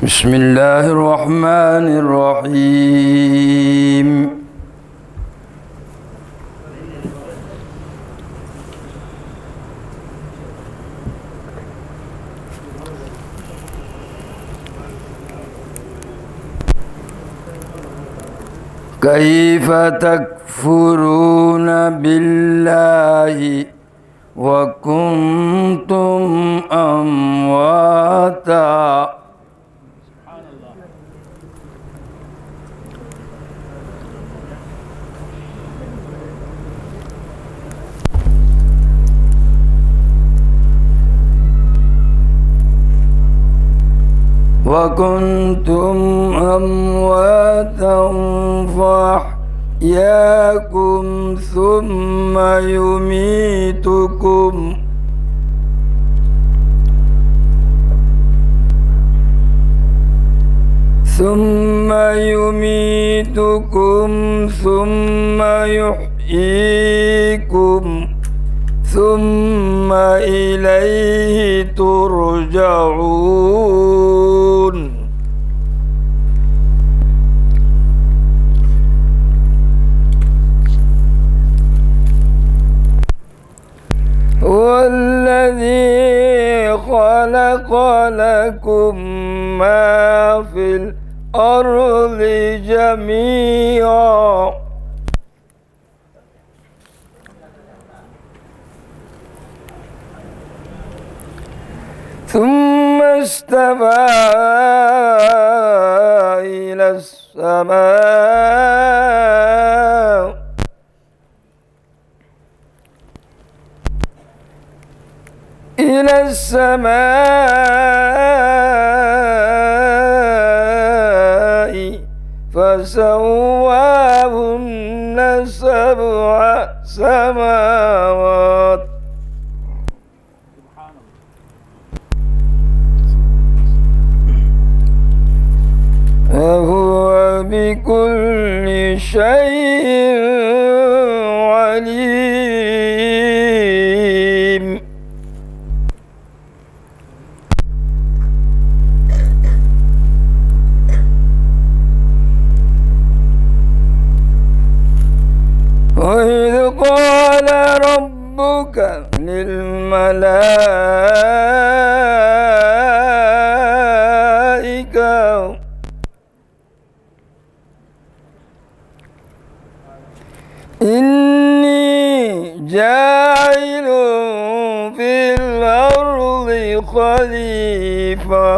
بسم الله الرحمن الرحيم كيف تكفرون بالله وكنتم أمواتا فأحياكم ثم يميتكم ثم يحييكم ثم إليه ترجعون والذي خلق لكم ما في الأرض جميعا ثم استوى إلى السماء فسواهن سبع سماوات وهو بكل شيء عليم وإذ قال ربك للملائكة إني جاعل في الأرض خليفة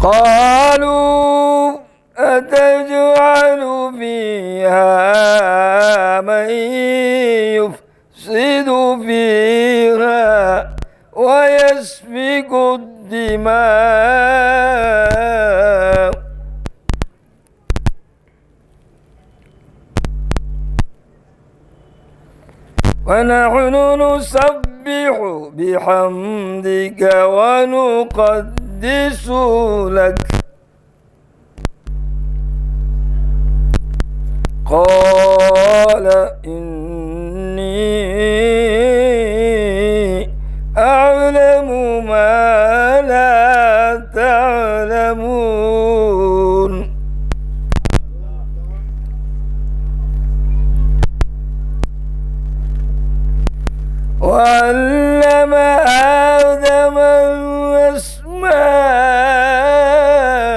قالوا أتجعل فيها من يفسد فيها ويسفك الدماء ونحن نسبح بحمدك ونقدس لك قال إني أعلم ما لا تعلمون وعلم آدم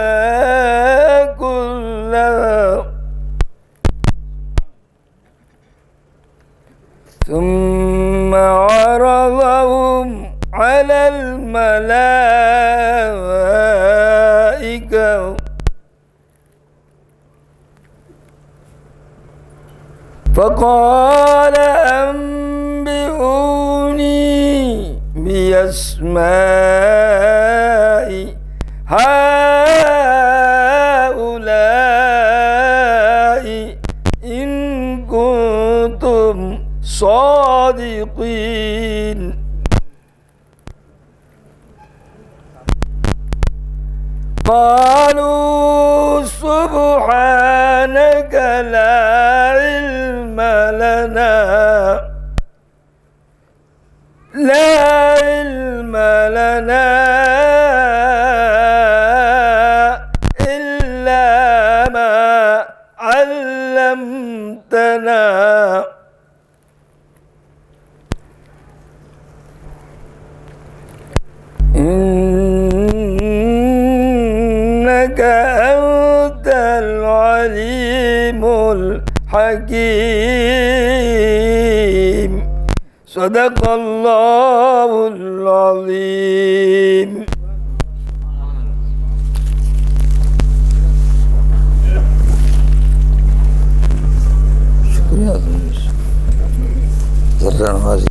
الأسماء كلها ثم عرضهم على الملائكة فقال أنبئوني بأسماء هؤلاء إن كنتم صادقين قالوا سبحانك لا علم لنا إنك أنت العليم الحكيم صدق الله العظيم. شکریہ ذرا نوازی.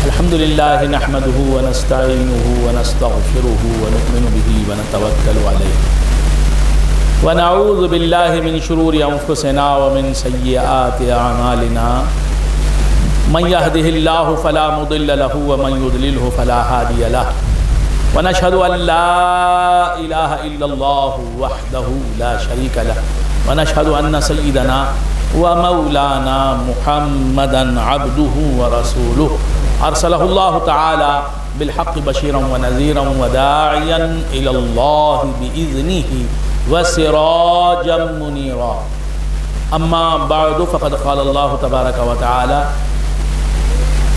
الحمد لله نحمده ونستعينه ونستغفره ونؤمن به ونتوكل عليه ونعوذ بالله من شرور أنفسنا ومن سيئات أعمالنا من يهده الله فلا مضل له ومن يضلله فلا هادي له ونشهد أن لا إله إلا الله وحده لا شريك له ونشهد أن سيدنا ومولانا محمدا عبده ورسوله أرسله الله تعالى بالحق بشيرا ونذيرا وداعيا إلى الله بإذنه وسراجا منيرا. أما بعد فقد قال الله تبارك وتعالى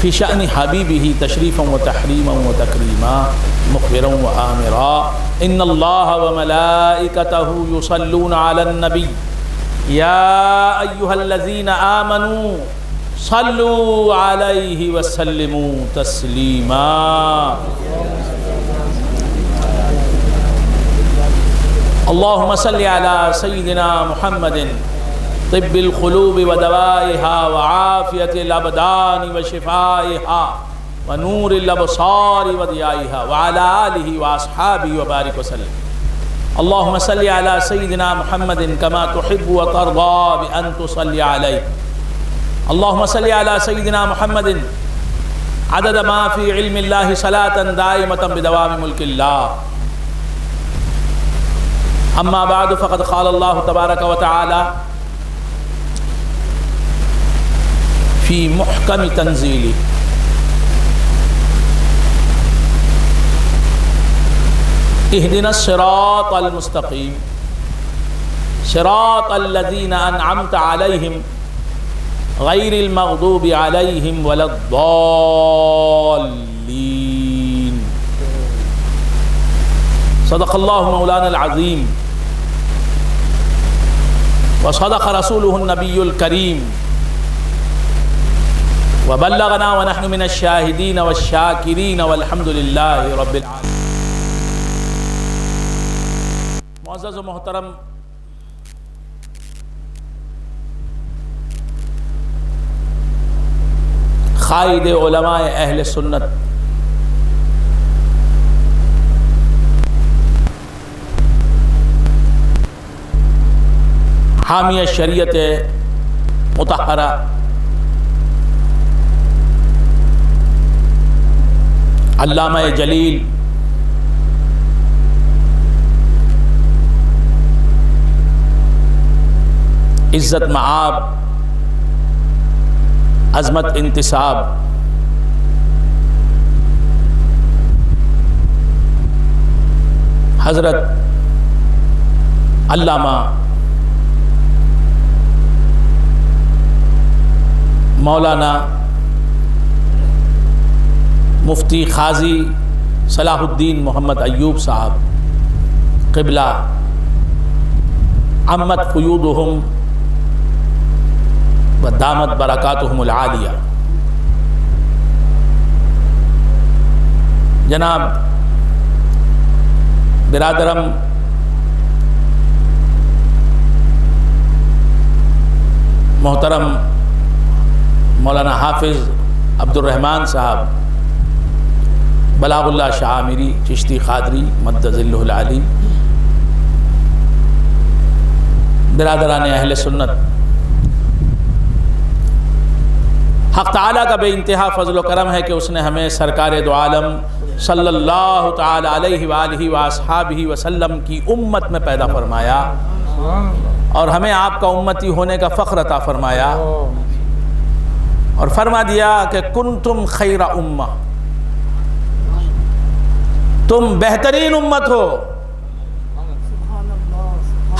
في شأن حبيبه تشريفا وتحريما وتكريما مخبرا وآمرا إن الله وملائكته يصلون على النبي يا أيها الذين آمنوا صلوا عليه وسلموا تسليما. اللهم صل على سيدنا محمد طب القلوب ودوائها وعافية الأبدان وشفائها ونور الأبصار وضيائها وعلى آله وأصحابه وبارك وسلم. اللهم صل على سيدنا محمد كما تحب وترضى بأن تصلي عليه. اللهم صل على سيدنا محمد عدد ما في علم الله صلاة دائمة بدوام ملك الله. أما بعد فقد قال الله تبارك وتعالى في محكم تنزيله اهدنا الصراط المستقيم صراط الذين أنعمت عليهم غير المغضوب عليهم ولا الضالين. صدق الله مولانا العظيم وصدق رسوله النبي الكريم وبلغنا ونحن من الشاهدين والشاكرين والحمد لله رب العالمين. معزز و محترم قائد علماء اہل سنت حامی شریعت مطہرہ علامہ جلیل عزت معاب عظمت انتصاب حضرت علامہ مولانا مفتی قاضی صلاح الدین محمد ایوب صاحب قبلہ عمت قیودہم و دامت برکاتہم العالیہ. جناب برادرم محترم مولانا حافظ عبد الرحمن صاحب بلاغ اللہ شاہ عامری چشتی قادری مد ظلہ العالی، برادران اہل سنت، حق تعالیٰ کا بے انتہا فضل و کرم ہے کہ اس نے ہمیں سرکار دو عالم صلی اللہ تعالی علیہ وآلہ وآصحابہ وسلم کی امت میں پیدا فرمایا اور ہمیں آپ کا امتی ہونے کا فخر عطا فرمایا، اور فرما دیا کہ کنتم خیر امہ، تم بہترین امت ہو۔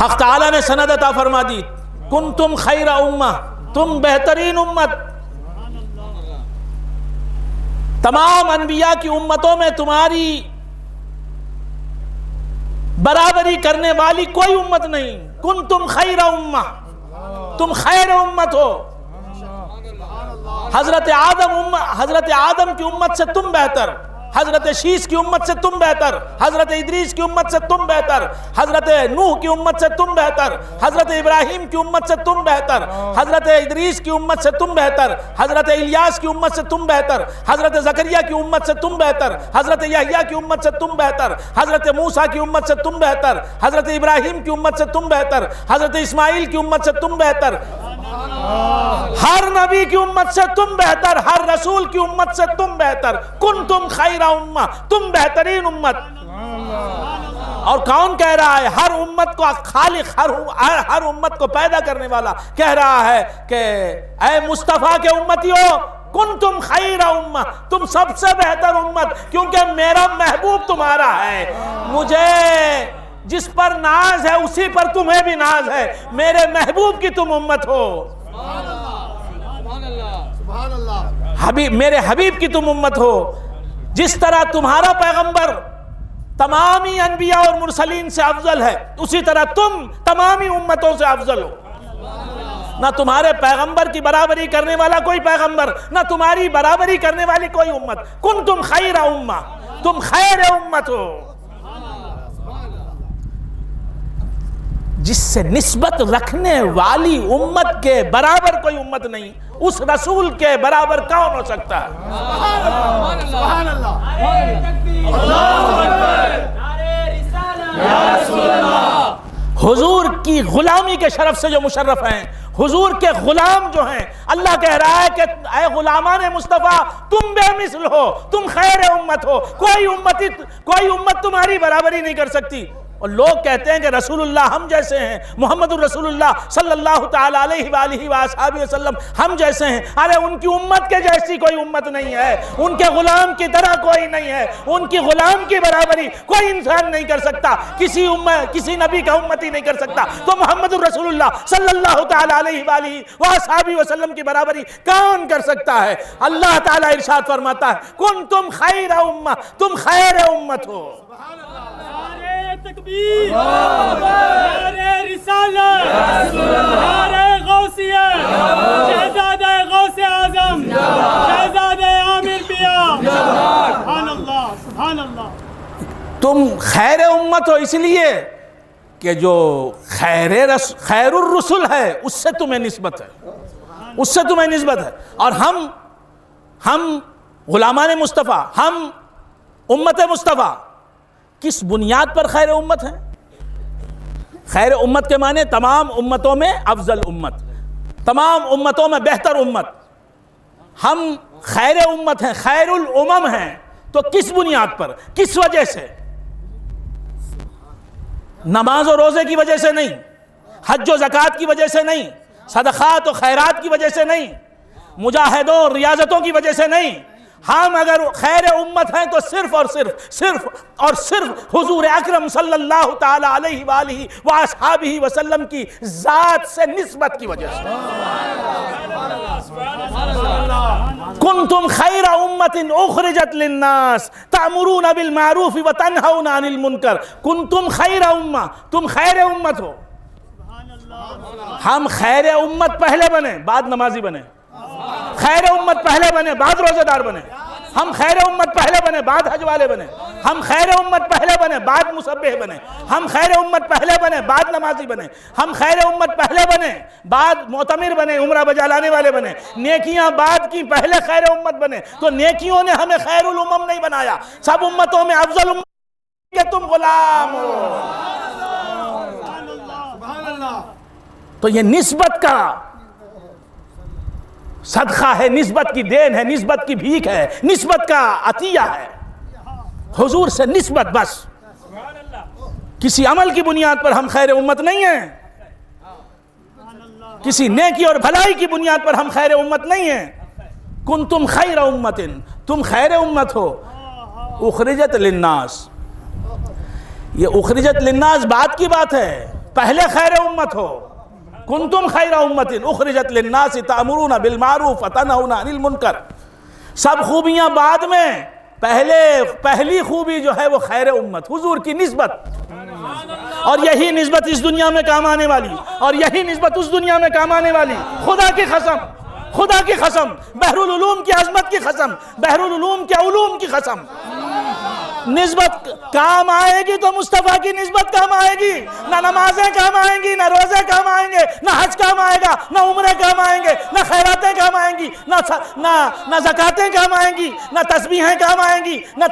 حق تعالیٰ نے سند عطا فرما دی، کنتم خیر امہ، تم بہترین امت۔ تمام انبیاء کی امتوں میں تمہاری برابری کرنے والی کوئی امت نہیں۔ کنتم خیر امہ، تم خیر امت ہو۔ حضرت آدم کی امت سے تم بہتر، حضرت شیش کی امت سے تم بہتر، حضرت ادریس کی امت سے تم بہتر، حضرت نوح کی امت سے تم بہتر، حضرت ابراہیم کی امت سے تم بہتر، حضرت ادریس کی امت سے تم بہتر، حضرت الیاس کی امت سے تم بہتر، حضرت زکریا کی امت سے تم بہتر، حضرت یحییٰ کی امت سے تم بہتر، حضرت موسیٰ کی امت سے تم بہتر، حضرت ابراہیم کی امت سے تم بہتر، حضرت اسماعیل کی امت سے تم بہتر، ہر نبی کی امت سے تم بہتر، ہر رسول کی امت سے تم بہتر۔ کنتم خیر امہ، تم بہترین امت۔ اور کون کہہ رہا ہے؟ ہر امت کو خالق، ہر امت کو پیدا کرنے والا کہہ رہا ہے کہ اے مصطفیٰ کے امتیو، کنتم خیر امہ، تم سب سے بہتر امت، کیونکہ میرا محبوب تمہارا ہے۔ مجھے جس پر ناز ہے اسی پر تمہیں بھی ناز ہے، میرے محبوب کی تم امت ہو، میرے حبیب کی تم امت ہو۔ جس طرح تمہارا پیغمبر تمامی انبیاء اور مرسلین سے افضل ہے، اسی طرح تم تمامی امتوں سے افضل ہو۔ نہ تمہارے پیغمبر کی برابری کرنے والا کوئی پیغمبر، نہ تمہاری برابری کرنے والی کوئی امت۔ کنتم خیر امہ، تم خیر امت ہو۔ جس سے نسبت رکھنے والی امت کے برابر کوئی امت نہیں، اس رسول کے برابر کون ہو سکتا ہے؟ سبحان اللہ، حضور کی غلامی کے شرف سے جو مشرف ہیں، حضور کے غلام جو ہیں، اللہ کہہ رہا ہے کہ اے غلامان مصطفیٰ، تم بے مثل ہو، تم خیر امت ہو، کوئی امت تمہاری برابری نہیں کر سکتی۔ اور لوگ کہتے ہیں کہ رسول اللہ ہم جیسے ہیں، محمد الرسول اللہ صلی اللہ تعالیٰ علیہ وآلہ وآصحابہ وسلم ہم جیسے ہیں۔ ارے ان کی امت کے جیسی کوئی امت نہیں ہے، ان کے غلام کی طرح کوئی نہیں ہے، ان کی غلام کی برابری کوئی انسان نہیں کر سکتا، کسی نبی کا امتی نہیں کر سکتا، تو محمد الرسول اللہ صلی اللہ تعالیٰ علیہ وآلہ وآصحابہ وسلم کی برابری کون کر سکتا ہے؟ اللہ تعالیٰ ارشاد فرماتا ہے کنتم خیر امہ، تم خیر امت ہو۔ تکبیر، نعرہ رسالت، نعرہ غوثیہ، شہزادہ غوث اعظم، شہزادہ عامر بیا، سبحان اللہ، سبحان اللہ۔ تم خیر امت ہو اس لیے کہ جو خیر الرسل ہے اس سے تمہیں نسبت ہے، اس سے تمہیں نسبت ہے۔ اور ہم غلامان مصطفیٰ، ہم امت مصطفیٰ کس بنیاد پر خیر امت ہیں؟ خیر امت کے معنی تمام امتوں میں افضل امت، تمام امتوں میں بہتر امت۔ ہم خیر امت ہیں، خیر الامم ہیں، تو کس بنیاد پر، کس وجہ سے؟ نماز و روزے کی وجہ سے نہیں، حج و زکوٰۃ کی وجہ سے نہیں، صدقات و خیرات کی وجہ سے نہیں، مجاہدوں اور ریاضتوں کی وجہ سے نہیں۔ ہم اگر خیر امت ہیں تو صرف اور صرف حضور اکرم صلی اللہ تعالی علیہ وآلہ وآصحابہ وسلم کی ذات سے نسبت کی وجہ سے۔ کنتم خیر امت اخرجت للناس تأمرون بالمعروف وتنہون عن المنکر۔ کنتم خیر امہ، تم خیر امت ہو۔ ہم خیر امت پہلے بنے بعد نمازی بنے، خیر امت پہلے بنے بعد روزہ دار بنے، ہم خیر امت پہلے بنے بعد حج والے بنے، ہم خیر امت پہلے بنے بعد مسبح بنے، ہم خیر امت پہلے بنے بعد نمازی بنے، ہم خیر امت پہلے بنے بعد معتمر بنے، عمرہ بجا لانے والے بنے، نیکیاں بعد کی پہلے خیر امت بنے۔ تو نیکیوں نے ہمیں خیر الامم نہیں بنایا، سب امتوں میں افضل امت کہ تم غلام ہو۔ تو یہ نسبت کا صدقہ ہے، نسبت کی دین ہے، نسبت کی بھیک ہے، نسبت کا عطیہ ہے۔ حضور سے نسبت، بس کسی عمل کی بنیاد پر ہم خیر امت نہیں ہیں۔ کسی نیکی اور بھلائی کی بنیاد پر ہم خیر امت نہیں ہیں. کنتم خیر امت، تم خیر امت ہو. اخرجت للناس، یہ اخرجت للناس بات کی بات ہے، پہلے خیر امت ہو. کنتم خیر امت اخرجت للناس تأمرون بالمعروف وتنہون عن المنکر. سب خوبیاں بعد میں، پہلی خوبی جو ہے وہ خیر امت، حضور کی نسبت. اور یہی نسبت اس دنیا میں کام آنے والی، اور یہی نسبت اس دنیا میں کام آنے والی. خدا کی قسم، خدا کی قسم، بحر العلوم کی عظمت کی قسم، بحر العلوم کے علوم کی قسم، نسبت کام آئے گی تو مصطفیٰ کی نسبت کام آئے گی. نہ نمازیں کام آئیں گی، نہ روزے کام آئیں گے، نہ حج کام آئے گا، نہ عمرے کام آئیں گے، نہ خیراتیں کام آئیں گی، نہ زکاتیں کام آئیں گی، نہ تسبیحیں کام آئیں گی، نہ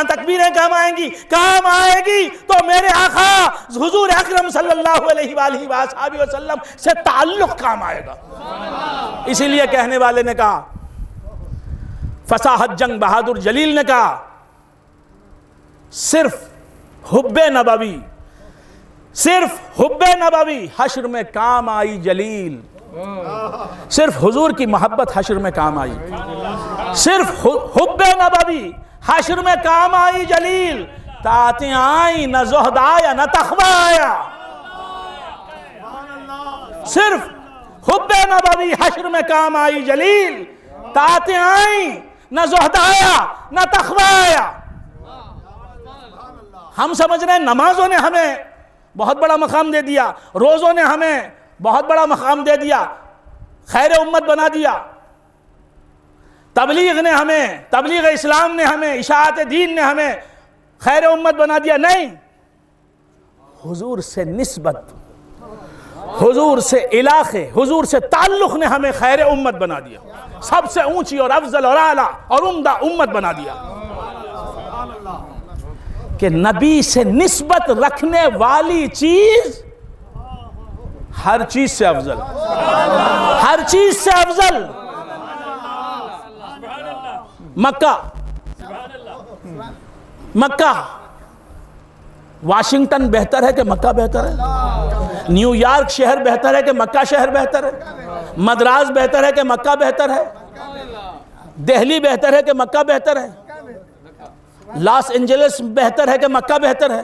تکبیریں کام آئیں گی. کام آئے گی تو میرے آقا حضور اکرم صلی اللہ علیہ وآلہ وآلہ وسلم سے تعلق کام آئے گا. اسی لیے کہنے والے نے کہا، فصاحت جنگ بہادر جلیل نے کہا، صرف حب نبوی، صرف حب نبوی حشر میں کام آئی جلیل. صرف حضور کی محبت حشر میں کام آئی، صرف حب نبوی حشر میں کام آئی جلیل. طاعتیں آئیں، نہ زہد آیا نہ تقویٰ آیا. صرف حب نبوی حشر میں کام آئی جلیل. طاعتیں آئیں، نہ زہد آیا نہ تقویٰ آیا. ہم سمجھ رہے ہیں نمازوں نے ہمیں بہت بڑا مقام دے دیا، روزوں نے ہمیں بہت بڑا مقام دے دیا، خیر امت بنا دیا، تبلیغ نے ہمیں، تبلیغ اسلام نے ہمیں، اشاعت دین نے ہمیں خیر امت بنا دیا. نہیں، حضور سے نسبت، حضور سے علاقے، حضور سے تعلق نے ہمیں خیر امت بنا دیا، سب سے اونچی اور افضل اور اعلیٰ اور عمدہ امت بنا دیا. کہ نبی سے نسبت رکھنے والی چیز ہر چیز سے افضل، ہر چیز سے افضل. مکہ، واشنگٹن بہتر ہے کہ مکہ بہتر ہے؟ نیو یارک شہر بہتر ہے کہ مکہ شہر بہتر ہے؟ مدراس بہتر ہے کہ مکہ بہتر ہے؟ دہلی بہتر ہے کہ مکہ بہتر ہے؟ لاس اینجلس بہتر ہے کہ مکہ بہتر ہے؟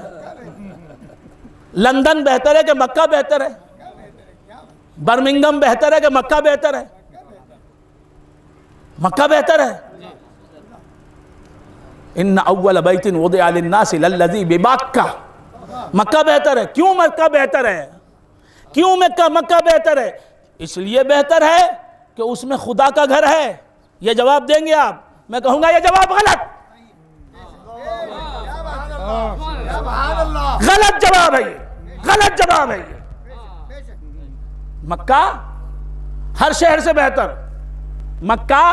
لندن بہتر ہے کہ مکہ بہتر ہے؟ برمنگم بہتر ہے کہ مکہ بہتر ہے؟ مکہ بہتر ہے. ان اول بیت وضع للناس للذی ببکہ، مکہ بہتر ہے. کیوں مکہ بہتر ہے؟ کیوں مکہ بہتر ہے؟ اس لیے بہتر ہے کہ اس میں خدا کا گھر ہے. یہ جواب دیں گے آپ؟ میں کہوں گا یہ جواب غلط، غلط جواب ہے یہ، غلط جواب ہے یہ. مکہ ہر شہر سے بہتر، مکہ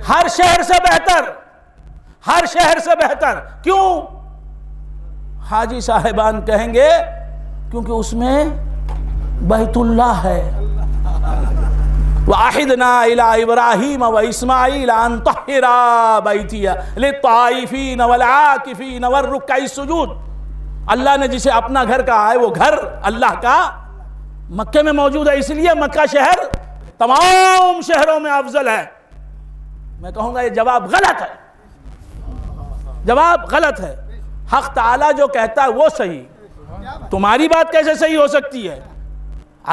ہر شہر سے بہتر، ہر شہر سے بہتر. کیوں؟ حاجی صاحبان کہیں گے کیونکہ اس میں بیت اللہ ہے. وَعَحِدْنَا إِلَىٰ إِبْرَاهِيمَ وَإِسْمَاعِيلَ أَن طَهِّرَا بَيْتِيَ لِلطَّائِفِينَ وَالْعَاكِفِينَ وَالرُّكَّعِ السُّجُودِ. اللہ نے جسے اپنا گھر کہا ہے وہ گھر اللہ کا مکہ میں موجود ہے. اس لیے مکہ شہر تمام شہروں میں افضل ہے. میں کہوں گا یہ جواب غلط ہے، جواب غلط ہے. حق تعالیٰ جو کہتا ہے وہ صحیح. تمہاری بات کیسے صحیح ہو سکتی ہے؟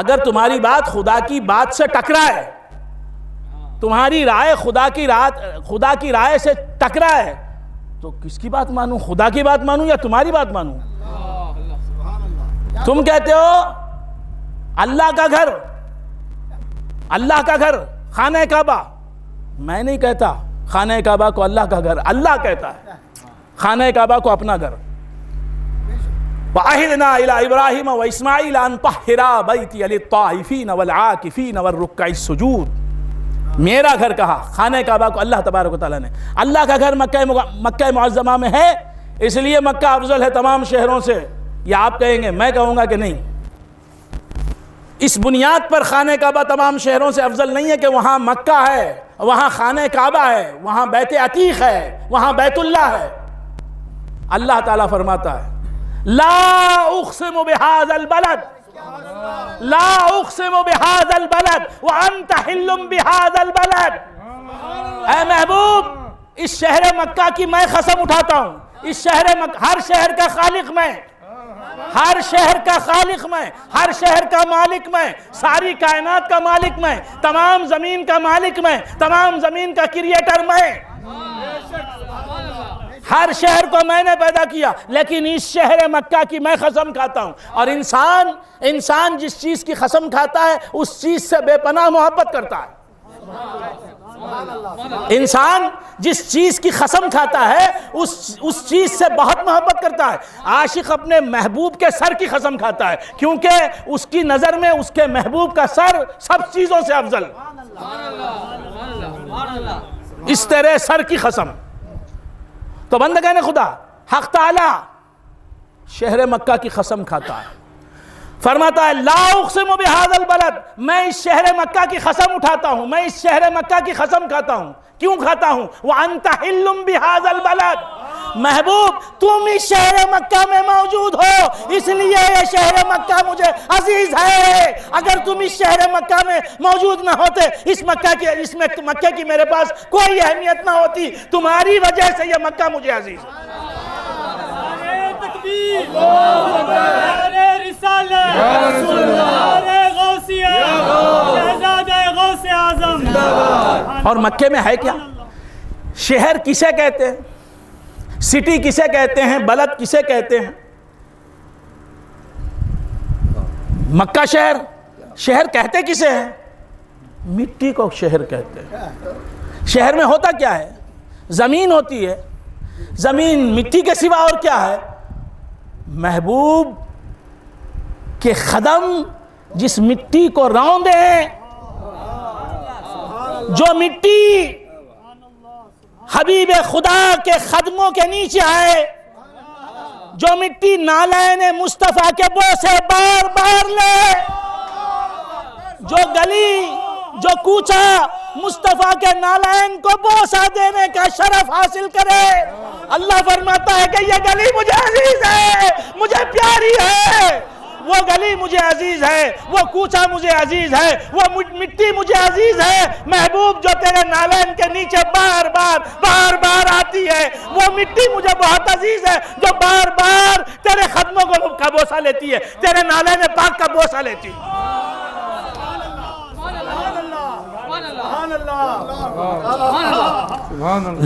اگر تمہاری بات خدا کی بات سے ٹکرائے، تمہاری رائے خدا کی رائے سے ٹکرائے، تو کس کی بات مانوں؟ خدا کی بات مانوں یا تمہاری بات مانوں؟ تم کہتے ہو اللہ کا گھر، اللہ کا گھر خانہ کعبہ. میں نہیں کہتا خانہ کعبہ کو اللہ کا گھر، اللہ کہتا ہے خانہ کعبہ کو اپنا گھر. وَعَحِدْنَا إِلَىٰ إِبْرَاهِيمَ وَإِسْمَاعِيلَ أَن طَهِّرَا بَيْتِيَ لِلطَّائِفِينَ وَالْعَاكِفِينَ وَالرُّكَّعِ السُّجُودِ. میرا گھر کہا، خانہ کعبہ کو اللہ تبارک و تعالیٰ نے. اللہ کا گھر مکہ معظمہ میں ہے، اس لیے مکہ افضل ہے تمام شہروں سے. یا آپ کہیں گے، میں کہوں گا کہ نہیں، اس بنیاد پر خانہ کعبہ تمام شہروں سے افضل نہیں ہے کہ وہاں مکہ ہے، وہاں خانہ کعبہ ہے، وہاں بیت عتیق ہے، وہاں بیت اللہ ہے. اللہ تعالیٰ فرماتا ہے لا اقسم بهذا البلد لا اقسم بهذا البلد وانت حل بهذا البلد. اے محبوب، اس شہر مکہ کی میں قسم اٹھاتا ہوں. اس شہر مکہ، ہر شہر کا خالق میں، ہر شہر کا خالق میں، ہر شہر کا مالک میں، ساری کائنات کا مالک میں، تمام زمین کا مالک میں، تمام زمین کا کریٹر میں. ہر شہر کو میں نے پیدا کیا، لیکن اس شہر مکہ کی میں قسم کھاتا ہوں. اور انسان جس چیز کی قسم کھاتا ہے اس چیز سے بے پناہ محبت کرتا ہے. انسان جس چیز کی قسم کھاتا ہے اس چیز سے بہت محبت کرتا ہے. عاشق اپنے محبوب کے سر کی قسم کھاتا ہے، کیونکہ اس کی نظر میں اس کے محبوب کا سر سب چیزوں سے افضل. اس تیرے سر کی قسم. تو بندگان خدا، حق تعالی شہر مکہ کی قسم کھاتا ہے، فرماتا ہے لا اقسم بہذا البلد، میں اس شہر مکہ کی قسم اٹھاتا ہوں، میں اس شہر مکہ کی قسم کھاتا ہوں. کیوں کھاتا ہوں؟ وانت حل بہذا البلد. محبوب، تم اس شہر مکہ میں موجود ہو، اس لیے یہ شہر مکہ مجھے عزیز ہے. اگر تم اس شہر مکہ میں موجود نہ ہوتے، اس مکہ کی میرے پاس کوئی اہمیت نہ ہوتی. تمہاری وجہ سے یہ مکہ مجھے عزیز ہے. اور مکے میں ہے کیا؟ شہر کسے کہتے ہیں؟ سٹی کسے کہتے ہیں؟ بلد کسے کہتے ہیں؟ مکہ شہر کہتے کسے ہیں؟ مٹی کو شہر کہتے ہیں. شہر میں ہوتا کیا ہے؟ زمین ہوتی ہے. زمین مٹی کے سوا اور کیا ہے؟ محبوب کے قدم جس مٹی کو روندے ہیں، جو مٹی حبیب خدا کے قدموں کے نیچے آئے، جو مٹی نالین مصطفیٰ کے بوسے بار بار لے، جو گلی جو کوچہ مصطفیٰ کے نالین کو بوسہ دینے کا شرف حاصل کرے. اللہ فرماتا ہے کہ یہ گلی مجھے عزیز ہے، مجھے پیاری ہے. وہ گلی مجھے عزیز ہے، وہ کوچہ مجھے عزیز ہے، وہ مٹی مجھے عزیز ہے. محبوب، جو تیرے نالین کے نیچے بار بار آتی ہے، وہ مٹی مجھے بہت عزیز ہے، جو بار بار تیرے قدموں کا بوسہ لیتی ہے، تیرے نالین پاک کا بوسہ لیتی ہے.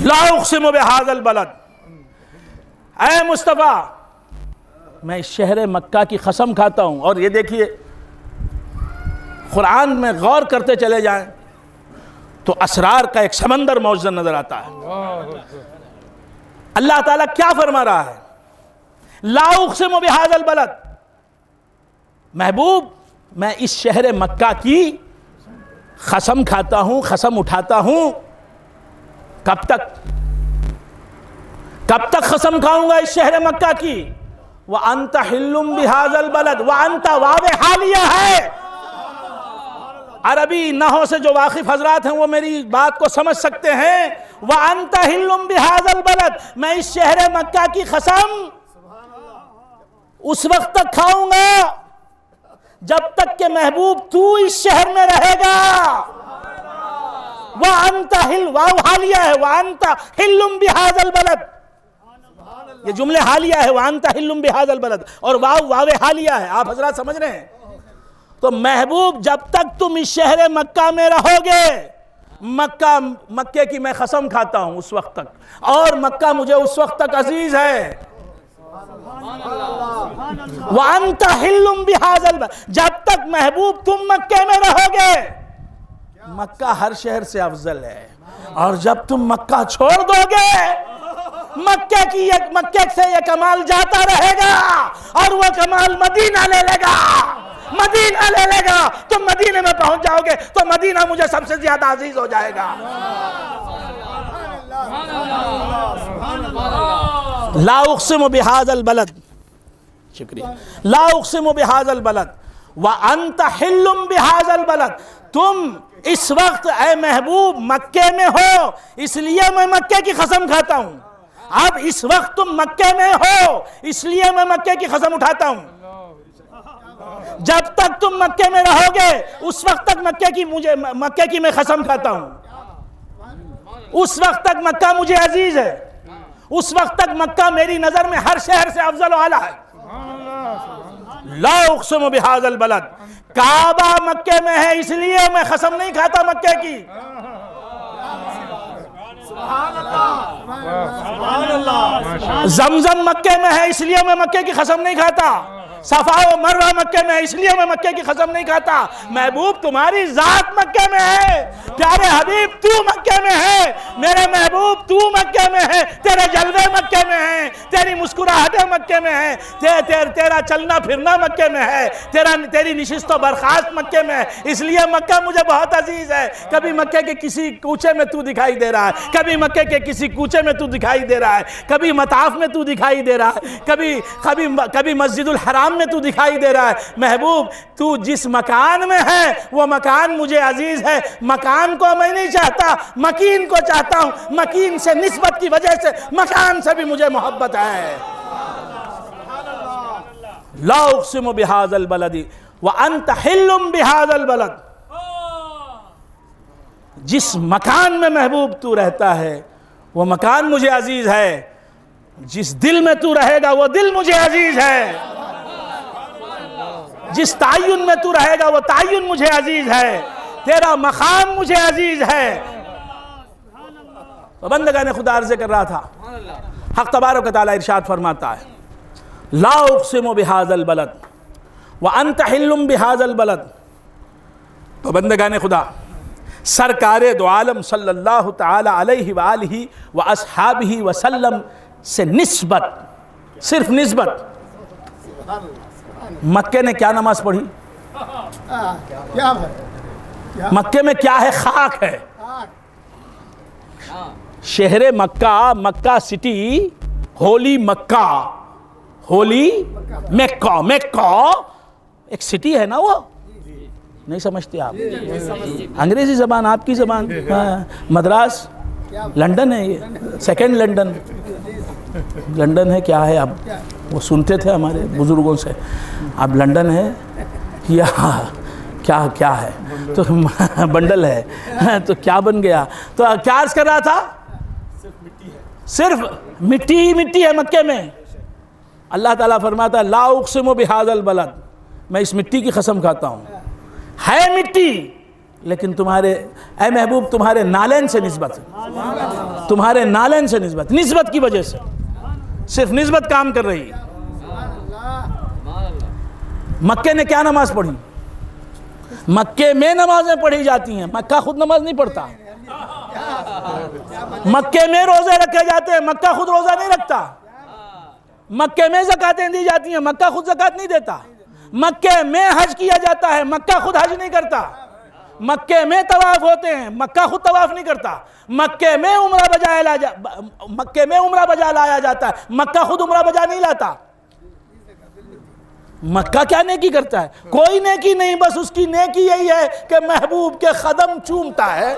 لا اقسم بہذا البلد. اے مصطفیٰ، میں اس شہر مکہ کی قسم کھاتا ہوں. اور یہ دیکھیے، قرآن میں غور کرتے چلے جائیں تو اسرار کا ایک سمندر موجود نظر آتا ہے. اللہ تعالیٰ کیا فرما رہا ہے؟ لا اقسم بہذا البلد. محبوب، میں اس شہر مکہ کی قسم کھاتا ہوں، قسم اٹھاتا ہوں. کب تک قسم کھاؤں گا اس شہر مکہ کی؟ وَأَنْتَ حِلٌّ بِهَذَا الْبَلَدِ. وَأَنْتَ واو حالیہ ہے. عربی نحو سے جو واقف حضرات ہیں وہ میری بات کو سمجھ سکتے ہیں. وَأَنْتَ حِلٌّ بِهَذَا الْبَلَدِ. میں اس شہر مکہ کی قسم اس وقت تک کھاؤں گا جب تک کہ محبوب تو اس شہر میں رہے گا. وَأَنْتَ حِلٌّ، واو حالیہ ہے. وَأَنْتَ حِلٌّ بِهَذَا الْبَلَدِ. یہ جملے حالیہ ہے. وَأَنْتَ حِلٌّ بِهَذَا الْبَلَدِ. اور واو حالیہ ہے. آپ حضرات سمجھ رہے ہیں؟ تو محبوب، جب تک تم اس شہر مکہ میں رہو گے، مکے کی میں قسم کھاتا ہوں اس وقت تک، اور مکہ مجھے اس وقت تک عزیز ہے. وَأَنْتَ حِلٌّ بِهَذَا الْبَلَدِ. جب تک محبوب تم مکے میں رہو گے، مکہ ہر شہر سے افضل ہے. اور جب تم مکہ چھوڑ دو گے، مکے سے یہ کمال جاتا رہے گا، اور وہ کمال مدینہ لے لے گا. تم مدینہ میں پہنچ جاؤ گے تو مدینہ مجھے سب سے زیادہ عزیز ہو جائے گا. لا اقسم بہذا البلد. شکریہ. لا اقسم بہذا البلد وانت حل بہذا البلد. تم اس وقت اے محبوب مکے میں ہو، اس لیے میں مکے کی قسم کھاتا ہوں. اب اس وقت تم مکے میں ہو، اس لیے میں مکے کی قسم اٹھاتا ہوں. جب تک تم مکے میں رہو گے اس وقت تک مکے کی میں قسم کھاتا ہوں، اس وقت تک مکہ مجھے عزیز ہے، اس وقت تک مکہ میری نظر میں ہر شہر سے افضل و اعلیٰ ہے۔ لا اقسم بہذا البلد، کعبہ مکے میں ہے اس لیے میں قسم نہیں کھاتا مکے کی۔ زمزم مکے میں ہے اس لیے میں مکے کی قسم نہیں کھاتا، صفا و مروہ مکے میں ہے اس لیے میں مکے کی قسم نہیں کھاتا۔ محبوب تمہاری ذات مکے میں ہے، پیارے حبیب تو مکے میں ہے، میرے محبوب تو مکے میں ہے، تیرے جلوے مکے میں ہیں، تیری مسکراہٹیں مکے میں ہیں، تیرا چلنا پھرنا مکے میں ہے، تیری نشست و برخاست مکے میں ہے، اس لیے مکہ مجھے بہت عزیز ہے۔ کبھی مکے کے کسی کوچے میں تو دکھائی دے رہا ہے، کبھی مکے کے کسی کوچے میں تو دکھائی دے رہا ہے، کبھی مطاف میں تو دکھائی دے رہا ہے، کبھی مسجد الحرام میں تو دکھائی دے رہا ہے۔ محبوب تو جس مکان میں ہے وہ مکان مجھے عزیز ہے، مکان کو میں نہیں چاہتا، مکین کو چاہتا ہوں، مکین سے نسبت کی وجہ سے مکان سے بھی مجھے محبت ہے۔ لا اقسم بہذا البلد وانت حل بہذا البلد، جس مکان میں محبوب تو رہتا ہے وہ مکان مجھے عزیز ہے، جس دل میں تو رہے گا وہ دل مجھے عزیز ہے، جس تعین میں تو رہے گا وہ تعین مجھے عزیز ہے، تیرا مقام مجھے عزیز ہے۔ تو بندگان خدا عرض کر رہا تھا، حق تبارک و تعالی ارشاد فرماتا ہے لا اقسم بہذا البلد وانت حل بہذا البلد۔ تو بندگان خدا سرکار دو عالم صلی اللہ تعالی علیہ وآلہ واصحابہ وسلم سے نسبت، صرف نسبت، مکے نے کیا نماز پڑھی؟ مکے میں کیا ہے؟ خاک ہے۔ شہر مکہ، مکہ سٹی، ہولی مکہ، ہولی مکہ، مکہ ایک سٹی ہے نا، وہ نہیں سمجھتے آپ؟ انگریزی زبان آپ کی زبان، مدراس لندن ہے، یہ سیکنڈ لندن، لندن ہے کیا ہے؟ اب وہ سنتے تھے ہمارے بزرگوں سے، اب لندن ہے یا کیا ہے؟ تو بنڈل ہے تو کیا بن گیا؟ تو کیا عرض کر رہا تھا؟ صرف مٹی ہے مکے میں۔ اللہ تعالیٰ فرماتا ہے لا اقسم بہذا البلد، میں اس مٹی کی قسم کھاتا ہوں، ہے مٹی لیکن تمہارے اے محبوب تمہارے نالین سے نسبت، تمہارے نالین سے نسبت کی وجہ سے صرف نسبت کام کر رہی ہے۔ مکے نے کیا نماز پڑھی؟ مکے میں نمازیں پڑھی جاتی ہیں، مکہ خود نماز نہیں پڑھتا۔ مکے میں روزے رکھے جاتے ہیں، مکہ خود روزہ نہیں رکھتا۔ مکے میں زکاتیں دی جاتی ہیں، مکہ خود زکات نہیں دیتا۔ مکے میں حج کیا جاتا ہے، مکہ خود حج نہیں کرتا۔ مکے میں طواف ہوتے ہیں، مکہ خود طواف نہیں کرتا۔ مکے میں عمرہ بجا لایا جاتا ہے، مکہ خود عمرہ بجا نہیں لاتا۔ مکہ کیا نیکی کرتا ہے؟ کوئی نیکی نہیں، بس اس کی نیکی یہی ہے کہ محبوب کے قدم چومتا ہے،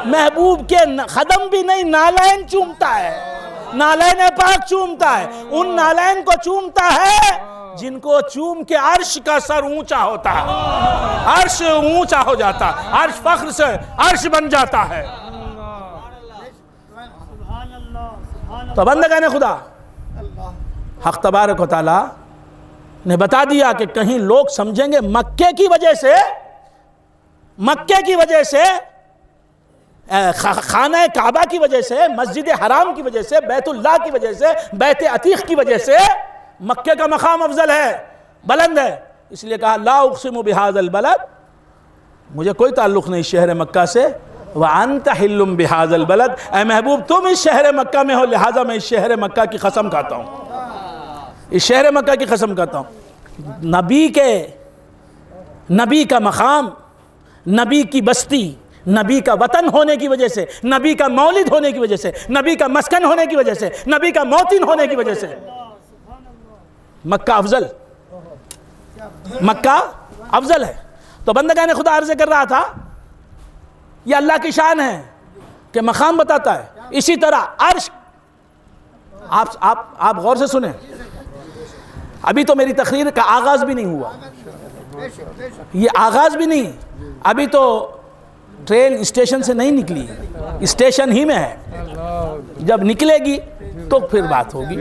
محبوب کے قدم بھی نہیں نالین چومتا ہے، نالین پاک چومتا ہے، ان نالین کو چومتا ہے جن کو چوم کے عرش کا سر اونچا ہوتا ہے، عرش اونچا ہو جاتا ہے، عرش فخر سے عرش بن جاتا ہے۔ تو بندگان خدا حق تبارک و تعالی نے بتا دیا کہ کہیں لوگ سمجھیں گے مکے کی وجہ سے خانہ کعبہ کی وجہ سے، مسجد حرام کی وجہ سے، بیت اللہ کی وجہ سے، بیت عتیق کی وجہ سے مکے کا مقام افضل ہے، بلند ہے، اس لیے کہا لا اقسم بہذا البلد، مجھے کوئی تعلق نہیں شہر مکہ سے، وانت حل بہذا البلد، اے محبوب تم اس شہر مکہ میں ہو لہذا میں اس شہر مکہ کی قسم کھاتا ہوں، اس شہر مکہ کی قسم کھاتا ہوں۔ نبی کا مقام، نبی کی بستی، نبی کا وطن ہونے کی وجہ سے، نبی کا مولد ہونے کی وجہ سے، نبی کا مسکن ہونے کی وجہ سے، نبی کا موطن ہونے کی وجہ سے مکہ افضل، مکہ افضل ہے۔ تو بندگان خدا عرض کر رہا تھا یہ اللہ کی شان ہے کہ مقام بتاتا ہے۔ اسی طرح عرش، آپ غور سے سنیں، ابھی تو میری تقریر کا آغاز بھی نہیں ہوا، یہ آغاز بھی نہیں، ابھی تو ٹرین اسٹیشن سے نہیں نکلی، اسٹیشن ہی میں ہے، جب نکلے گی تو پھر بات ہوگی۔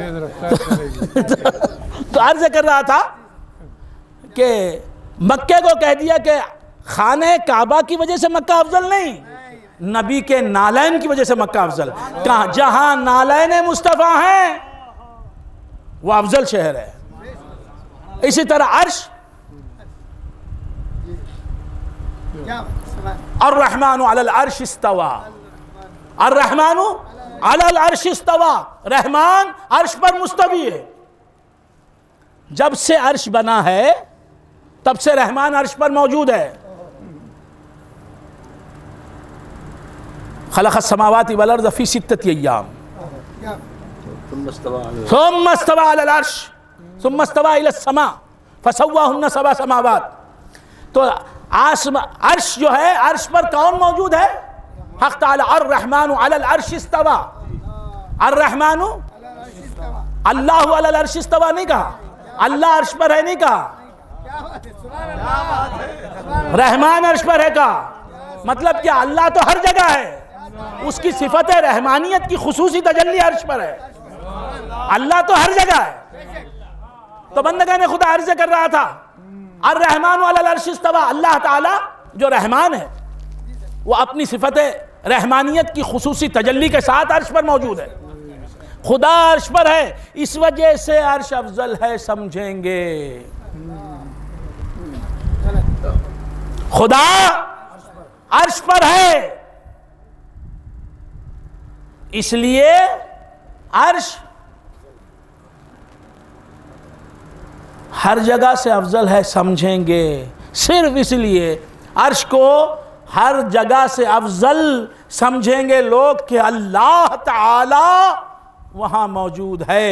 تو عرض کر رہا تھا کہ مکے کو کہہ دیا کہ خانہ کعبہ کی وجہ سے مکہ افضل نہیں، نبی کے نالین کی وجہ سے مکہ افضل، کہاں جہاں نالین مصطفیٰ ہیں وہ افضل شہر ہے۔ اسی طرح عرش، الرحمن علی العرش استوى، الرحمن علی العرش استوى، رحمان عرش پر مستوی ہے۔ جب سے عرش بنا ہے تب سے رحمان عرش پر موجود ہے۔ خلق السماوات والارض فی 6 ایام ثم استوى علی العرش ثم استوى الى السماء فسواهن 7 سماوات۔ تو عرش جو ہے، عرش پر کون موجود ہے؟ حق تعالی الرحمن علی العرش استوى، الرحمن اللہ علی العرش استوى نہیں کہا، اللہ عرش پر ہے نہیں کہا، رحمان عرش پر ہے کہا، مطلب کہ اللہ تو ہر جگہ ہے، اس کی صفت رحمانیت کی خصوصی تجلی عرش پر ہے، اللہ تو ہر جگہ ہے۔ تو بندگان خدا عرض کر رہا تھا الرحمن علی العرش استوى، اللہ تعالی جو رحمان ہے وہ اپنی صفت رحمانیت کی خصوصی تجلی کے ساتھ عرش پر موجود ہے۔ خدا عرش پر ہے، اس وجہ سے عرش افضل ہے، سمجھیں گے۔ خدا عرش پر ہے، اس لیے عرش ہر جگہ سے افضل ہے، سمجھیں گے۔ صرف اس لیے عرش کو ہر جگہ سے افضل سمجھیں گے لوگ کہ اللہ تعالی وہاں موجود ہے۔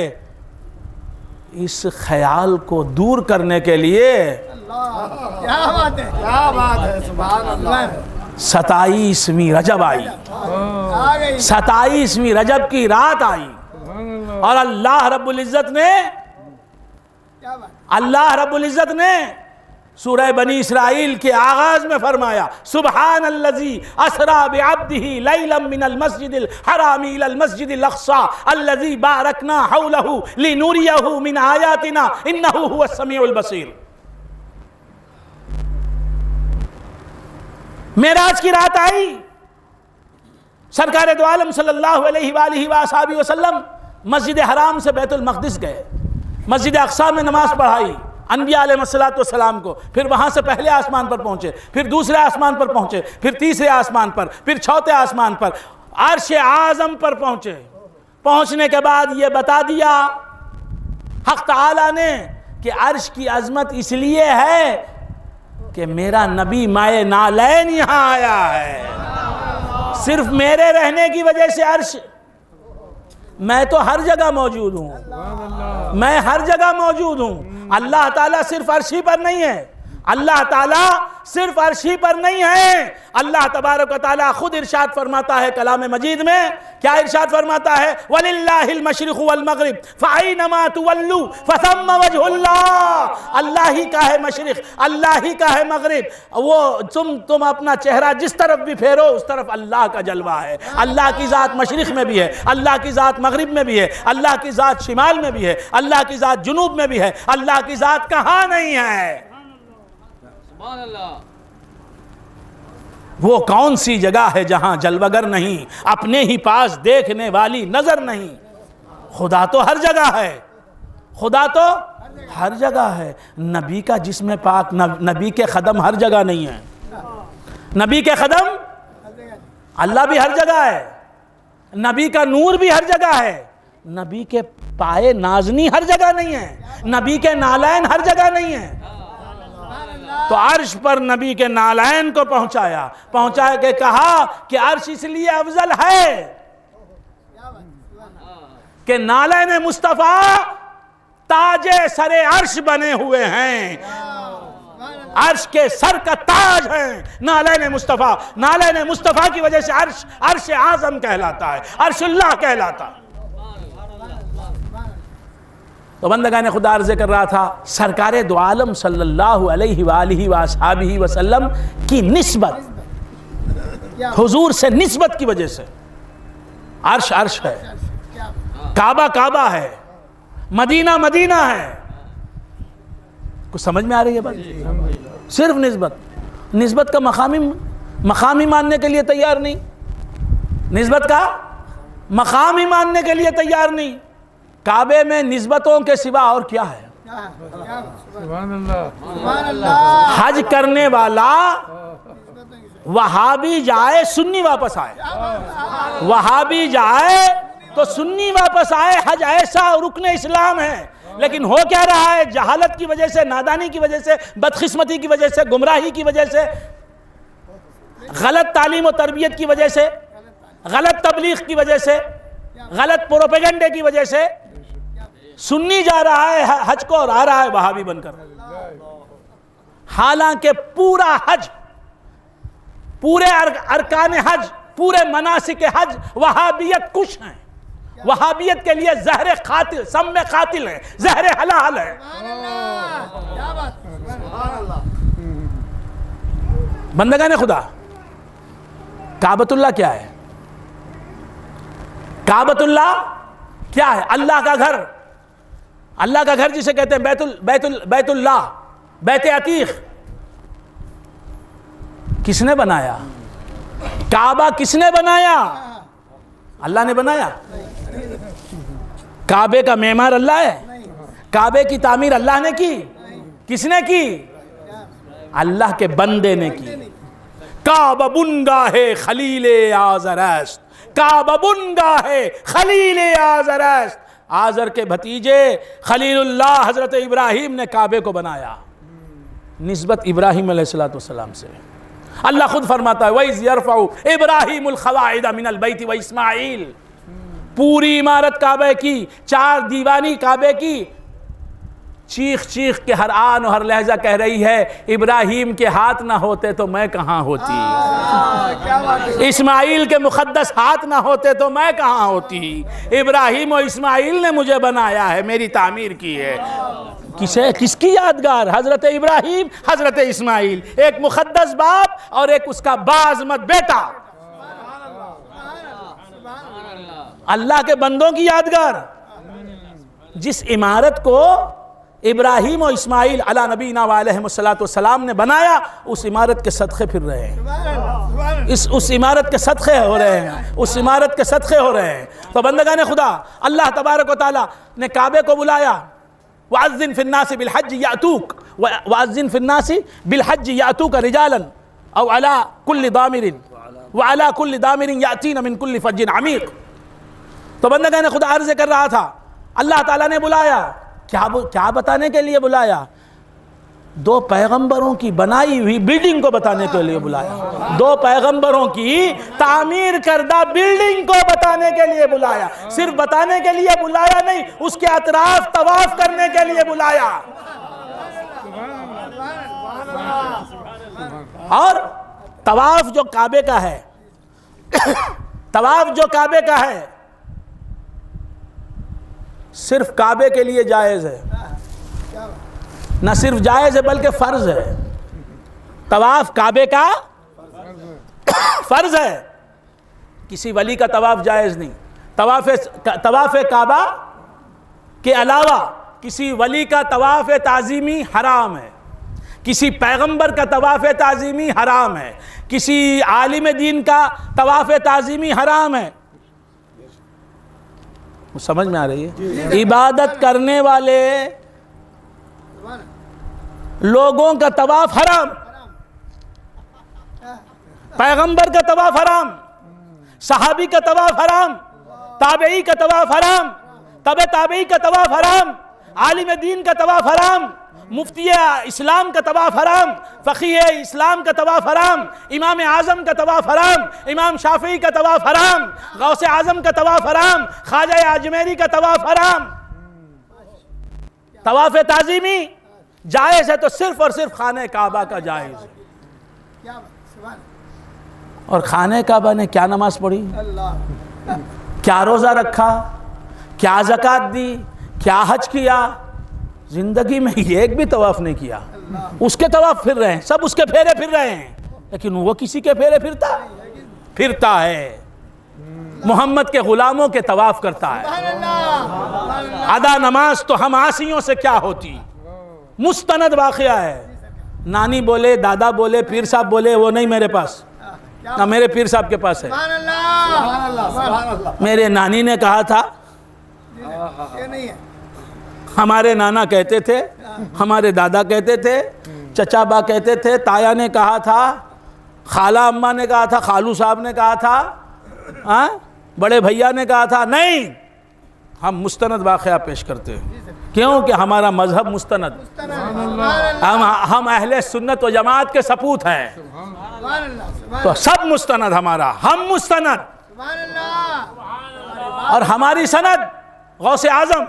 اس خیال کو دور کرنے کے لیے 27ویں رجب آئی، 27ویں رجب کی رات آئی، اور اللہ رب العزت نے سورہ بنی اسرائیل کے آغاز میں فرمایا سبحان الذی اسرا بعبدہ لیلا من المسجد الحرام الى المسجد الاقصى الذی بارکنا حولہ لنریہ من آیاتنا انہ هو السمیع البصیر۔ معراج کی رات آئی، سرکار دو عالم صلی اللہ علیہ وآلہ وآصحابہ وسلم مسجد حرام سے بیت المقدس گئے، مسجد اقصی میں نماز پڑھائی انبیاء علیہ السلام کو، پھر وہاں سے پہلے آسمان پر پہنچے، پھر دوسرے آسمان پر پہنچے، پھر تیسرے آسمان پر، پھر چوتھے آسمان پر، عرش اعظم پر پہنچے۔ پہنچنے کے بعد یہ بتا دیا حق تعالی نے کہ عرش کی عظمت اس لیے ہے کہ میرا نبی مائے نالین یہاں آیا ہے، صرف میرے رہنے کی وجہ سے عرش، میں تو ہر جگہ موجود ہوں، میں ہر جگہ موجود ہوں۔ اللہ تعالیٰ صرف عرشی پر نہیں ہے، اللہ تعالیٰ صرف عرشی پر نہیں ہے، اللہ تبارک و تعالیٰ خود ارشاد فرماتا ہے کلام مجید میں، کیا ارشاد فرماتا ہے؟ وَلِلَّهِ الْمَشْرِقُ وَالْمَغْرِبُ فَأَيْنَمَا تُوَلُّوا فَثَمَّ وَجْهُ اللَّهِ، اللہ ہی کا ہے مشرق، اللہ ہی کا ہے مغرب، وہ تم اپنا چہرہ جس طرف بھی پھیرو اس طرف اللہ کا جلوہ ہے۔ اللہ کی ذات مشرق میں بھی ہے، اللہ کی ذات مغرب میں بھی ہے، اللہ کی ذات شمال میں بھی ہے، اللہ کی ذات جنوب میں بھی ہے، اللہ کی ذات کہاں نہیں ہے؟ وہ کون سی جگہ ہے جہاں جلوگر نہیں، اپنے ہی پاس دیکھنے والی نظر نہیں؟ خدا تو ہر جگہ ہے، خدا تو ہر جگہ ہے۔ نبی کا جسم پاک، نبی کے قدم ہر جگہ نہیں ہے، نبی کے قدم، اللہ بھی ہر جگہ ہے، نبی کا نور بھی ہر جگہ ہے، نبی کے پائے نازنی ہر جگہ نہیں ہے، نبی کے نالین ہر جگہ نہیں ہے۔ تو عرش پر نبی کے نالین کو پہنچایا کہ کہا کہ عرش اس لیے افضل ہے کہ نالین مصطفیٰ تاج سر عرش بنے ہوئے ہیں، عرش کے سر کا تاج ہیں نالین مصطفیٰ، نالین مصطفیٰ کی وجہ سے عرش اعظم کہلاتا ہے، عرش اللہ کہلاتا ہے۔ تو بندگان خدا عرض کر رہا تھا سرکار دو عالم صلی اللہ علیہ وآلہ وآصحابہ وسلم کی نسبت، حضور سے نسبت کی وجہ سے عرش عرش ہے، کعبہ کعبہ ہے، مدینہ مدینہ ہے. کچھ سمجھ میں آ رہی ہے بات؟ صرف نسبت کا مقامی ماننے کے لیے تیار نہیں، نسبت کا مقام ہی ماننے کے لیے تیار نہیں. کعبے میں نسبتوں کے سوا اور کیا ہے؟ حج کرنے والا وہابی جائے سنی واپس آئے، وہابی جائے تو سنی واپس آئے. حج ایسا رکن اسلام ہے، لیکن ہو کیا رہا ہے؟ جہالت کی وجہ سے، نادانی کی وجہ سے، بدقسمتی کی وجہ سے، گمراہی کی وجہ سے، غلط تعلیم و تربیت کی وجہ سے، غلط تبلیغ کی وجہ سے، غلط پروپیگنڈے کی وجہ سے سنی جا رہا ہے حج کو اور آ رہا ہے وہابی بن کر. حالانکہ پورا حج، پورے ارکان حج، پورے مناسک حج وہابیت کش ہیں. وہابیت کے لیے زہر قاتل، سم میں قاتل ہے، زہر حلال ہے. بندگان خدا، کعبۃ اللہ کیا ہے؟ کعبۃ اللہ کیا ہے؟ اللہ کا گھر. اللہ کا گھر جسے کہتے ہیں بیت اللہ، بیت عتیق. کس نے بنایا؟ کعبہ کس نے بنایا؟ اللہ نے بنایا. کعبے کا معمار اللہ ہے؟ کعبے کی تعمیر اللہ نے کی؟ کس نے کی؟ اللہ کے بندے نے کی. کعبہ بنگاہ خلیل آزر است، کعبہ بنگاہ خلیل آزر است. آزر کے بھتیجے خلیل اللہ حضرت ابراہیم نے کعبے کو بنایا. نسبت ابراہیم علیہ السلام سے. اللہ خود فرماتا ہے وَإِذْ يَرْفَعُ إِبْرَاهِيمُ الْقَوَاعِدَ مِنَ الْبَيْتِ وَإِسْمَاعِيلُ. پوری عمارت کعبے کی، 4 دیوانی کعبے کی چیخ چیخ کے ہر آن و ہر لہجہ کہہ رہی ہے ابراہیم کے ہاتھ نہ ہوتے تو میں کہاں ہوتی، اسماعیل کے مقدس ہاتھ نہ ہوتے تو میں کہاں ہوتی. ابراہیم و اسماعیل نے مجھے بنایا ہے، میری تعمیر کی ہے. کس کی یادگار؟ حضرت ابراہیم، حضرت اسماعیل. ایک مقدس باپ اور ایک اس کا باعظمت بیٹا. اللہ کے بندوں کی یادگار. جس عمارت کو ابراہیم و اسماعیل علی نبینا وعلیہم السلام نے بنایا، اس عمارت کے صدقے پھر رہے ہیں، اس عمارت کے صدقے ہو رہے ہیں، اس عمارت کے صدقے ہو رہے ہیں. تو بندگان خدا، اللہ تبارک و تعالی نے کعبے کو بلایا. وَأَذِّن فِي النَّاسِ بِالْحَجِّ يَأْتُوكَ وَأَذِّن فِي النَّاسِ بِالْحَجِّ يَأْتُوكَ رِجَالًا أَوْ عَلَى كُلِّ ضَامِرٍ وَعَلَى كُلِّ ضَامِرٍ يَأْتِينَ مِنْ كُلِّ فَجٍّ عَمِيقٍ. تو بندگان خدا عرض کر رہا تھا اللہ تعالیٰ نے بلایا. کیا بتانے کے لیے بلایا؟ 2 پیغمبروں کی بنائی ہوئی بلڈنگ کو بتانے کے لیے بلایا. 2 پیغمبروں کی تعمیر کردہ بلڈنگ کو بتانے کے لیے بلایا. صرف بتانے کے لیے بلایا نہیں، اس کے اطراف طواف کرنے کے لیے بلایا. اور طواف جو کعبے کا ہے، طواف جو کعبے کا ہے صرف کعبے کے لیے جائز ہے. نہ صرف جائز ہے بلکہ فرض ہے. طواف کعبے کا فرض ہے. کسی ولی کا طواف جائز نہیں. طواف کعبہ کے علاوہ کسی ولی کا طواف تعظیمی حرام ہے. کسی پیغمبر کا طواف تعظیمی حرام ہے. کسی عالم دین کا طواف تعظیمی حرام ہے. سمجھ میں آ رہی ہے؟ عبادت کرنے والے لوگوں کا طواف حرام، پیغمبر کا طواف حرام، صحابی کا طواف حرام، تابعی کا طواف حرام، تبع تابعی کا طواف حرام، عالم دین کا طواف حرام، مفتی اسلام کا طواف حرام، فقیہ اسلام کا طواف حرام، امام اعظم کا طواف حرام، امام شافعی کا طواف حرام، غوث اعظم کا طواف حرام، خواجہ اجمیری کا طواف حرام. طواف تعظیمی جائز ہے تو صرف اور صرف خانہ کعبہ کا جائز ہے. اور خانہ کعبہ نے کیا نماز پڑھی، کیا روزہ رکھا، کیا زکوٰۃ دی، کیا حج کیا؟ زندگی میں ایک بھی طواف نہیں کیا. اس کے طواف پھر رہے ہیں, سب اس کے پھیرے پھر رہے ہیں, لیکن وہ کسی کے پھیرے پھرتا ہے. محمد کے غلاموں کے طواف کرتا ہے. ادا نماز تو ہم عاصیوں سے کیا ہوتی. مستند واقعہ ہے. نانی بولے, دادا بولے, پیر صاحب بولے, وہ نہیں میرے پاس, نہ میرے پیر صاحب کے پاس ہے. میرے نانی نے کہا تھا, ہمارے نانا کہتے تھے, ہمارے دادا کہتے تھے, چچا با کہتے تھے, تایا نے کہا تھا, خالہ اماں نے کہا تھا, خالو صاحب نے کہا تھا, بڑے بھیا نے کہا تھا. نہیں, ہم مستند واقعہ پیش کرتے ہیں. کیوں کہ ہمارا مذہب مستند, ہم اہل سنت و جماعت کے سپوت ہیں, تو سب مستند ہمارا, ہم مستند. اور ہماری سند غوث اعظم,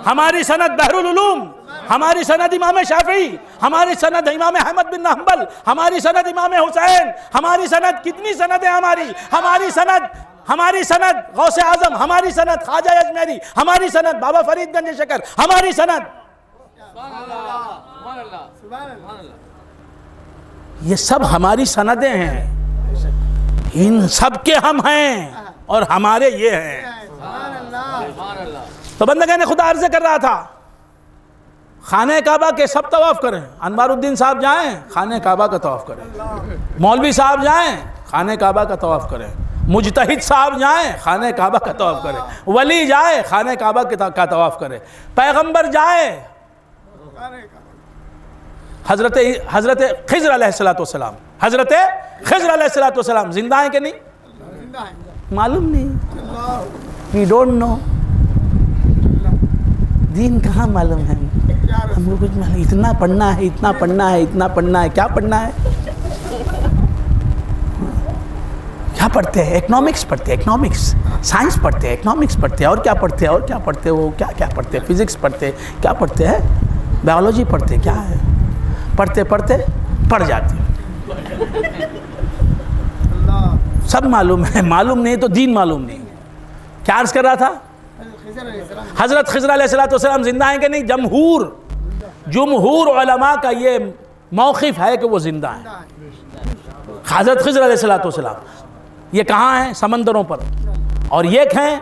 ہماری سند بحر العلوم, ہماری سند امام شافعی, ہماری سند امام احمد بن حنبل, ہماری سند امام حسین, ہماری سند, کتنی سند ہے ہماری, ہماری سند غوث اعظم, ہماری سند خواجہ اجمیری, ہماری سند بابا فرید گنج شکر, ہماری سند. یہ سب ہماری سندیں ہیں, ان سب کے ہم ہیں اور ہمارے یہ ہیں. تو بندگان خدا عرض کر رہا تھا, خانہ کعبہ کے سب طواف کریں. انوار الدین صاحب جائیں, خانہ کعبہ کا طواف کریں. مولوی صاحب جائیں, خانہ کعبہ کا طواف کریں. مجتہد صاحب جائیں, خانہ کعبہ کا طواف کریں. ولی جائے, خانہ کعبہ کا طواف کرے. پیغمبر جائے, حضرت خضر علیہ السلام, حضرت خضر علیہ السلام زندہ ہیں کہ نہیں؟ معلوم نہیں, we don't know. دین کہاں معلوم ہے ہم کو, کچھ معلوم. اتنا پڑھنا ہے, اتنا پڑھنا ہے, اتنا پڑھنا ہے. کیا پڑھنا ہے؟ کیا پڑھتے ہیں؟ اکنامکس پڑھتے ہیں, اکنامکس. سائنس پڑھتے ہیں, اکنامکس پڑھتے ہیں, اور کیا پڑھتے ہیں, اور کیا پڑھتے ہیں, وہ کیا پڑھتے ہیں, فزکس پڑھتے ہیں, کیا پڑھتے ہیں, بایولوجی پڑھتے ہیں. کیا ہے؟ پڑھتے پڑھ جاتے ہیں. سب معلوم ہے, معلوم نہیں تو دین معلوم نہیں. کیا عرض کر رہا تھا؟ حضرت خضر علیہ السلام زندہ ہیں کہ نہیں؟ جمہور علماء کا یہ موقف ہے کہ وہ زندہ ہیں. حضرت خضر علیہ السلام یہ کہاں ہیں؟ سمندروں پر. اور یہ ہیں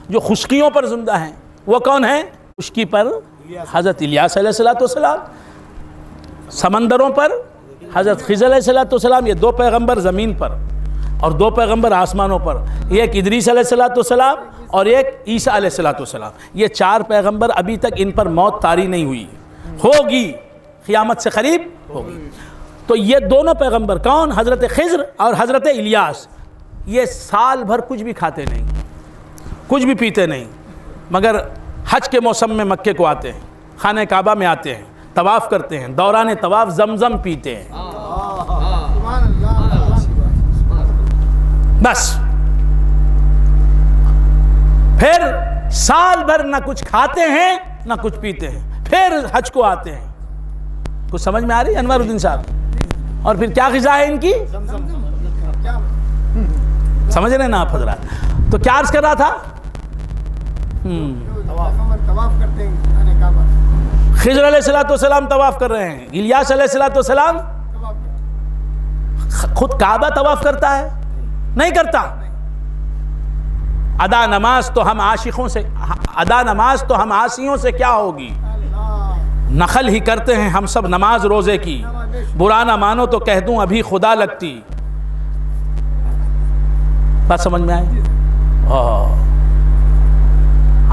جو خشکیوں پر زندہ ہیں. وہ کون ہیں؟ خشکی پر حضرت الیاس علیہ السلام, سمندروں پر حضرت خضر علیہ السلام. یہ دو پیغمبر زمین پر اور دو پیغمبر آسمانوں پر, ایک ادریس علیہ السلام اور ایک عیسیٰ علیہ السلام. یہ چار پیغمبر ابھی تک ان پر موت طاری نہیں ہوئی, ہوگی, قیامت سے قریب ہوگی. تو یہ دونوں پیغمبر کون؟ حضرت خضر اور حضرت الیاس. یہ سال بھر کچھ بھی کھاتے نہیں, کچھ بھی پیتے نہیں, مگر حج کے موسم میں مکے کو آتے ہیں, خانہ کعبہ میں آتے ہیں, طواف کرتے ہیں, دوران طواف زمزم پیتے ہیں. بس پھر سال بھر نہ کچھ کھاتے ہیں نہ کچھ پیتے ہیں, پھر حج کو آتے ہیں. کچھ سمجھ میں آ رہی ہے انوار الدین صاحب؟ اور پھر کیا غذا ہے ان کی؟ سمجھ رہے ہیں نا آپ حضرات؟ تو کیا عرض کر رہا تھا؟ خضر علیہ السلام طواف کر رہے ہیں, الیاس علیہ السلام خود کعبہ طواف کرتا ہے؟ نہیں کرتا. ادا نماز تو ہم عاشقوں سے, ادا نماز تو ہم عاصیوں سے کیا ہوگی. نقل ہی کرتے ہیں ہم سب نماز روزے کی, برا نہ مانو تو کہہ دوں ابھی خدا لگتی. بات سمجھ میں آئی؟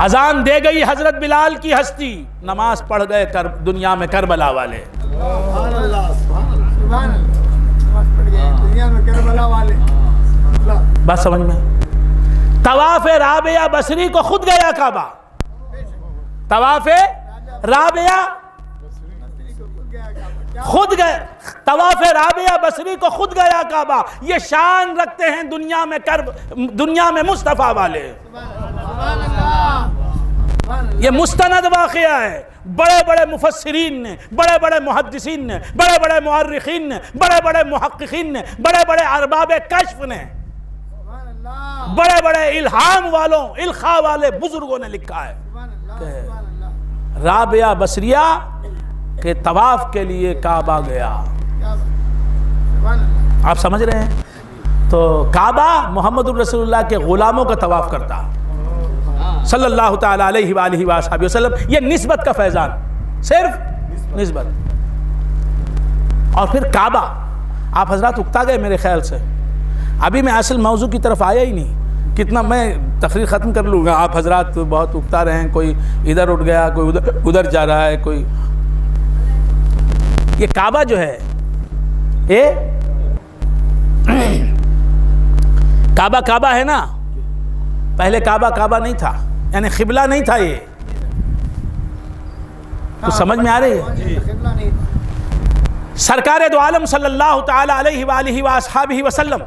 اذان دے گئی حضرت بلال کی ہستی, نماز پڑھ گئے دنیا میں کربلا والے. بات سمجھ میں؟ طواف رابعہ بصری کو خود گیا کعبہ, طواف رابعہ خود گئے, طواف رابعہ بصری کو خود گیا کعبہ. یہ شان رکھتے ہیں دنیا میں مصطفیٰ والے. یہ مستند واقعہ ہے. بڑے بڑے مفسرین نے, بڑے بڑے محدثین نے, بڑے بڑے مؤرخین نے, بڑے بڑے محققین نے, بڑے بڑے ارباب کشف نے, بڑے بڑے الہام والوں, الخا والے بزرگوں نے لکھا ہے. کہ رابعہ بصریہ کے طواف کے لیے کعبہ گیا. آپ سمجھ رہے ہیں؟ تو کعبہ محمد الرسول اللہ کے غلاموں کا طواف کرتا صلی اللہ تعالی علیہ وآلہ وآلہ وسلم. یہ نسبت کا فیضان، صرف نسبت. اور پھر کعبہ، آپ حضرات اکتا گئے میرے خیال سے. ابھی میں اصل موضوع کی طرف آیا ہی نہیں. کتنا میں تقریر ختم کر لوں گا، آپ حضرات بہت اکتا رہے ہیں. کوئی ادھر اٹھ گیا، کوئی ادھر جا رہا ہے، کوئی. یہ کعبہ جو ہے، یہ کعبہ ہے نا. پہلے کعبہ نہیں تھا، یعنی قبلہ نہیں تھا. یہ تو سمجھ میں آ رہی ہے؟ سرکار دو عالم صلی اللہ تعالی علیہ وآلہ وآلہ وسلم